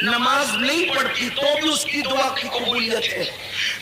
نماز نہیں پڑھتی تو بھی اس کی دعا کی قبولیت ہے،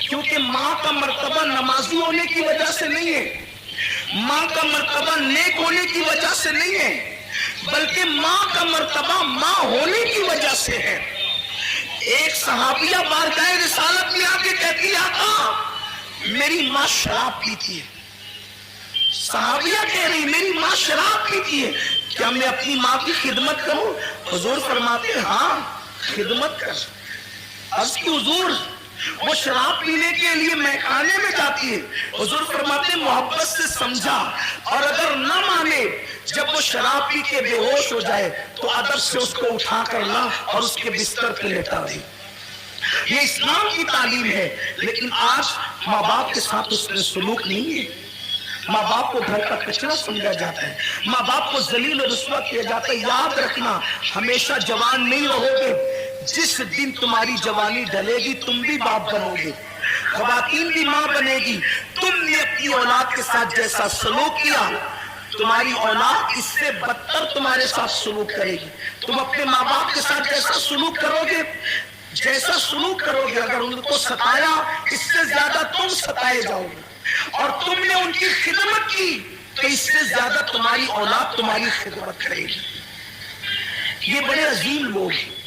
کیونکہ ماں کا مرتبہ نمازی ہونے کی وجہ سے نہیں ہے، ماں کا مرتبہ نیک ہونے کی وجہ سے نہیں ہے، بلکہ ماں کا مرتبہ ماں ہونے کی وجہ سے ہے۔ ایک صحابیہ بارگاہ رسالت میں آ کے کہتی ہے آقا میری ماں شراب پیتی ہے۔ صحابیہ کہہ رہی میری ماں شراب پیتی ہے، کیا میں اپنی ماں کی خدمت کروں؟ حضور فرماتے ہیں ہاں خدمت کر۔ عرض کی حضور وہ شراب پینے کے لیے میخانے میں جاتی ہے، حضور فرماتے ہیں محبت سے سمجھا، اور اگر نہ مانے جب وہ شراب پی کے بے ہوش ہو جائے تو ادب سے اس کو اٹھا کر لا اور اس کے بستر پہ لٹا دی۔ یہ اسلام کی تعلیم ہے، لیکن آج ماں باپ کے ساتھ اس میں سلوک نہیں ہے۔ ماں باپ کو گھر کا کچرا سمجھا جاتا ہے، ماں باپ کو ذلیل و رسوا کیا جاتا ہے۔ یاد رکھنا ہمیشہ جوان نہیں رہو گے، جس دن تمہاری جوانی ڈلے گی تم بھی باپ بنو گے، خواتین بھی ماں بنے گی۔ تم نے اپنی اولاد کے ساتھ جیسا سلوک کیا تمہاری اولاد اس سے بدتر تمہارے ساتھ سلوک کرے گی۔ تم اپنے ماں باپ کے ساتھ جیسا سلوک کرو گے، جیسا سلوک کرو گے، اگر ان کو ستایا اس سے زیادہ تم ستائے جاؤ گے، اور تم نے ان کی خدمت کی تو اس سے زیادہ تمہاری اولاد تمہاری خدمت کرے گی۔ یہ بڑے عظیم لوگ ہیں۔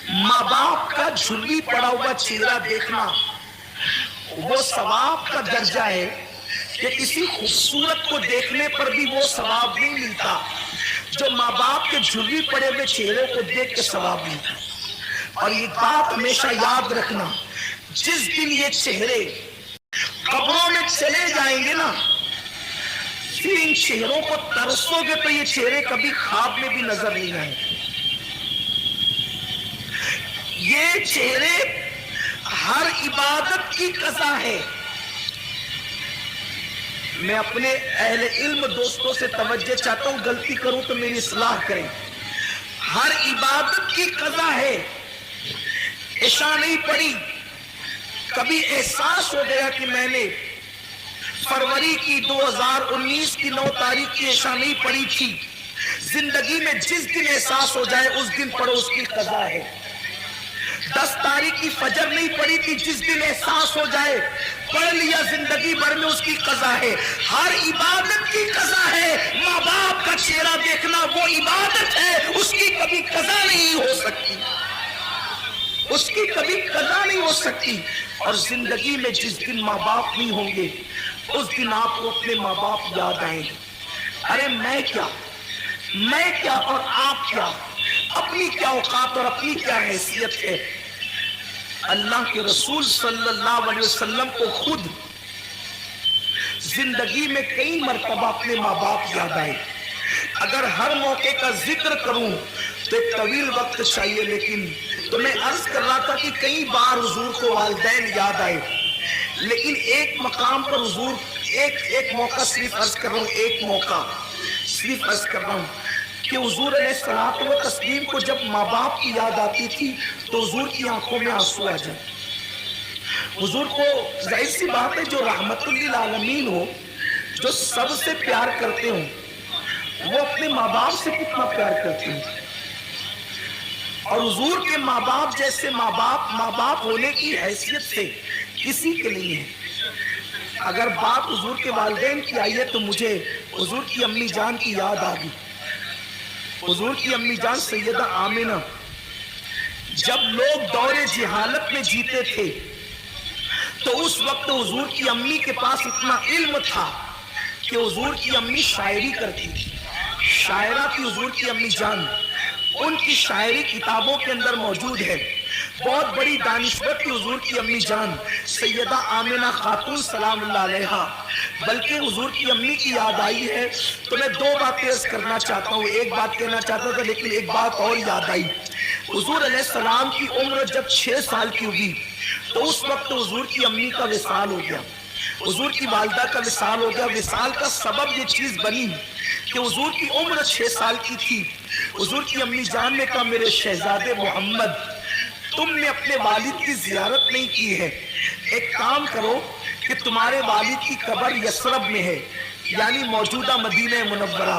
ماں باپ کا جھلی پڑا ہوا چہرہ دیکھنا وہ ثواب کا درجہ ہے کہ کسی خوبصورت کو دیکھنے پر بھی وہ ثواب نہیں ملتا جو ماں باپ کے جھلی پڑے ہوئے چہرے کو دیکھ کے ثواب ملتا۔ اور یہ بات ہمیشہ یاد رکھنا، جس دن یہ چہرے قبروں میں چلے جائیں گے نا، پھر ان چہروں کو ترسو گے تو یہ چہرے کبھی خواب میں بھی نظر نہیں آئیں گے۔ یہ چہرے ہر عبادت کی قضا ہے۔ میں اپنے اہل علم دوستوں سے توجہ چاہتا ہوں، غلطی کروں تو میری اصلاح کریں۔ ہر عبادت کی قضا ہے۔ عشاء نہیں پڑھی، کبھی احساس ہو گیا کہ میں نے فروری کی 2019 کی 9 تاریخ کی عشاء نہیں پڑھی تھی، زندگی میں جس دن احساس ہو جائے اس دن پڑھو، اس کی قضا ہے۔ 10 تاریخ کی فجر نہیں پڑھی تھی، جس دن احساس ہو جائے پڑھ لیا، زندگی بھر میں اس کی قضا ہے۔ ہر عبادت کی قضا ہے۔ ماں باپ کا چہرہ دیکھنا وہ عبادت ہے، اس کی کبھی قضا نہیں ہو سکتی، اس کی کبھی قضا نہیں ہو سکتی۔ اور زندگی میں جس دن ماں باپ نہیں ہوں گے اس دن آپ کو اپنے ماں باپ یاد آئیں گے۔ ارے میں کیا اور آپ کیا، اپنی کیا اوقات اور اپنی کیا حیثیت ہے۔ اللہ کے رسول صلی اللہ علیہ وسلم کو خود زندگی میں کئی مرتبہ اپنے ماں باپ یاد آئے۔ اگر ہر موقع کا ذکر کروں تو ایک طویل وقت چاہیے، لیکن تو میں عرض کر رہا تھا کہ کئی بار حضور کو والدین یاد آئے، لیکن ایک مقام پر حضور ایک موقع صرف عرض کر رہا ہوں، ایک موقع صرف عرض کر رہا ہوں کہ حضور علیہ الصلوۃ والتسلیم کو جب ماں باپ کی یاد آتی تھی تو حضور کی آنکھوں میں آنسو آ جائے۔ حضور کو ظاہر سی بات ہے جو رحمت للعالمین ہو، جو سب سے پیار کرتے ہوں، وہ اپنے ماں باپ سے کتنا پیار کرتے ہیں۔ اور حضور کے ماں باپ جیسے ماں باپ ہونے کی حیثیت سے کسی کے نہیں ہے۔ اگر بات حضور کے والدین کی آئی ہے تو مجھے حضور کی امی جان کی یاد آ گئی۔ حضور کی امی جان سیدہ آمنہ جب لوگ دور جہالت میں جیتے تھے تو اس وقت حضور کی امی کے پاس اتنا علم تھا کہ حضور کی امی شاعری کرتی تھی، شاعرہ تھی حضور کی امی جان۔ ان کی شاعری کتابوں کے اندر موجود ہے۔ بہت بڑی دانشور تھی حضور کی امی جان سیدہ آمنہ خاتون سلام اللہ علیہا۔ بلکہ حضور کی امی کی یاد آئی ہے تو میں 2 باتیں عرض کرنا چاہتا ہوں۔ ایک بات کہنا چاہتا تھا لیکن ایک بات اور یاد آئی۔ حضور علیہ السلام کی عمر جب 6 سال کی ہوئی تو اس وقت حضور کی امی کا وصال ہو گیا، حضور کی والدہ کا وصال ہو گیا۔ وصال کا سبب یہ چیز بنی کہ حضور کی عمر 6 سال کی تھی۔ حضور کی امی جان نے کہا میرے شہزادے محمد تم نے اپنے والد کی زیارت نہیں کی ہے، ایک کام کرو کہ تمہارے والد کی قبر یثرب میں ہے، یعنی موجودہ مدینہ منورہ،